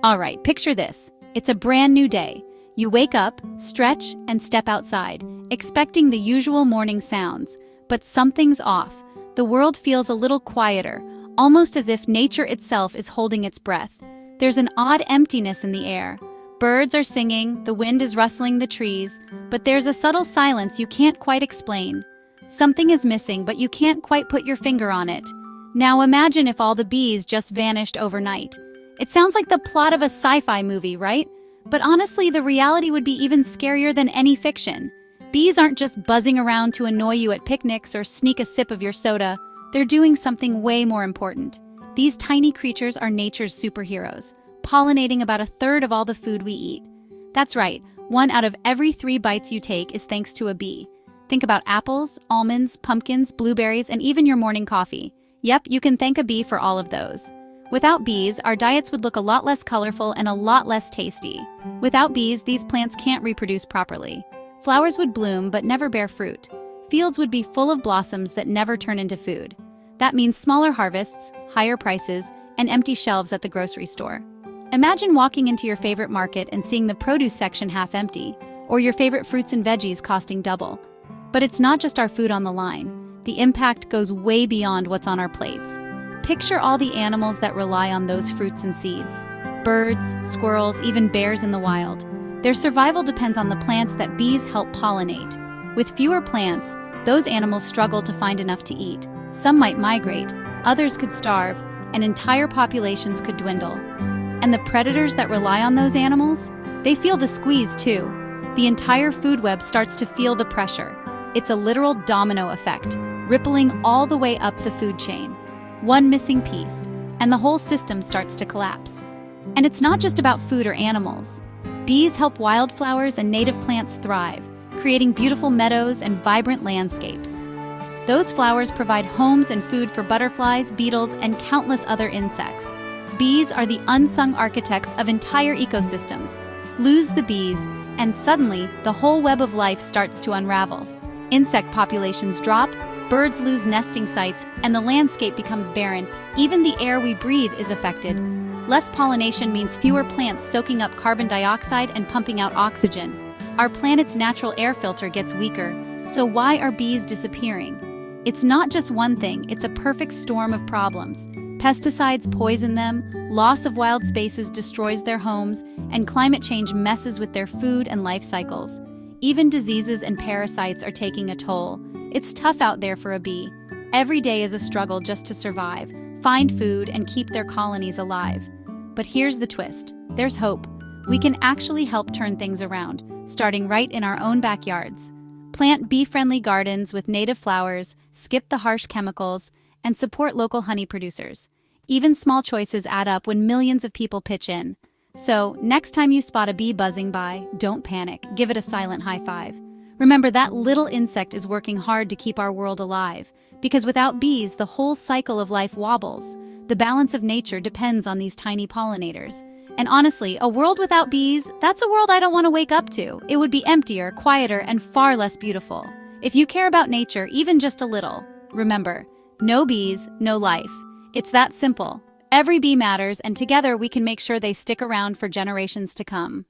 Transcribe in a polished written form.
All right, picture this. It's a brand new day. You wake up, stretch, and step outside, expecting the usual morning sounds. But something's off. The world feels a little quieter, almost as if nature itself is holding its breath. There's an odd emptiness in the air. Birds are singing, the wind is rustling the trees, but there's a subtle silence you can't quite explain. Something is missing, but you can't quite put your finger on it. Now imagine if all the bees just vanished overnight. It sounds like the plot of a sci-fi movie, right? But honestly, the reality would be even scarier than any fiction. Bees aren't just buzzing around to annoy you at picnics or sneak a sip of your soda. They're doing something way more important. These tiny creatures are nature's superheroes, pollinating about a third of all the food we eat. That's right, 1 out of every 3 bites you take is thanks to a bee. Think about apples, almonds, pumpkins, blueberries, and even your morning coffee. Yep, you can thank a bee for all of those. Without bees, our diets would look a lot less colorful and a lot less tasty. Without bees, these plants can't reproduce properly. Flowers would bloom but never bear fruit. Fields would be full of blossoms that never turn into food. That means smaller harvests, higher prices, and empty shelves at the grocery store. Imagine walking into your favorite market and seeing the produce section half empty, or your favorite fruits and veggies costing double. But it's not just our food on the line. The impact goes way beyond what's on our plates. Picture all the animals that rely on those fruits and seeds. Birds, squirrels, even bears in the wild. Their survival depends on the plants that bees help pollinate. With fewer plants, those animals struggle to find enough to eat. Some might migrate, others could starve, and entire populations could dwindle. And the predators that rely on those animals? They feel the squeeze too. The entire food web starts to feel the pressure. It's a literal domino effect, rippling all the way up the food chain. One missing piece, and the whole system starts to collapse. And it's not just about food or animals. Bees help wildflowers and native plants thrive, creating beautiful meadows and vibrant landscapes. Those flowers provide homes and food for butterflies, beetles, and countless other insects. Bees are the unsung architects of entire ecosystems. Lose the bees, and suddenly the whole web of life starts to unravel. Insect populations drop, birds lose nesting sites, and the landscape becomes barren. Even the air we breathe is affected. Less pollination means fewer plants soaking up carbon dioxide and pumping out oxygen. Our planet's natural air filter gets weaker. So why are bees disappearing? It's not just one thing, it's a perfect storm of problems. Pesticides poison them, loss of wild spaces destroys their homes, and climate change messes with their food and life cycles. Even diseases and parasites are taking a toll. It's tough out there for a bee. Every day is a struggle just to survive, find food, and keep their colonies alive. But here's the twist. There's hope. We can actually help turn things around, starting right in our own backyards. Plant bee-friendly gardens with native flowers, skip the harsh chemicals, and support local honey producers. Even small choices add up when millions of people pitch in. So, next time you spot a bee buzzing by, don't panic, give it a silent high five. Remember, that little insect is working hard to keep our world alive, because without bees, the whole cycle of life wobbles. The balance of nature depends on these tiny pollinators. And honestly, a world without bees, that's a world I don't want to wake up to. It would be emptier, quieter, and far less beautiful. If you care about nature, even just a little, remember, no bees, no life. It's that simple. Every bee matters, and together we can make sure they stick around for generations to come.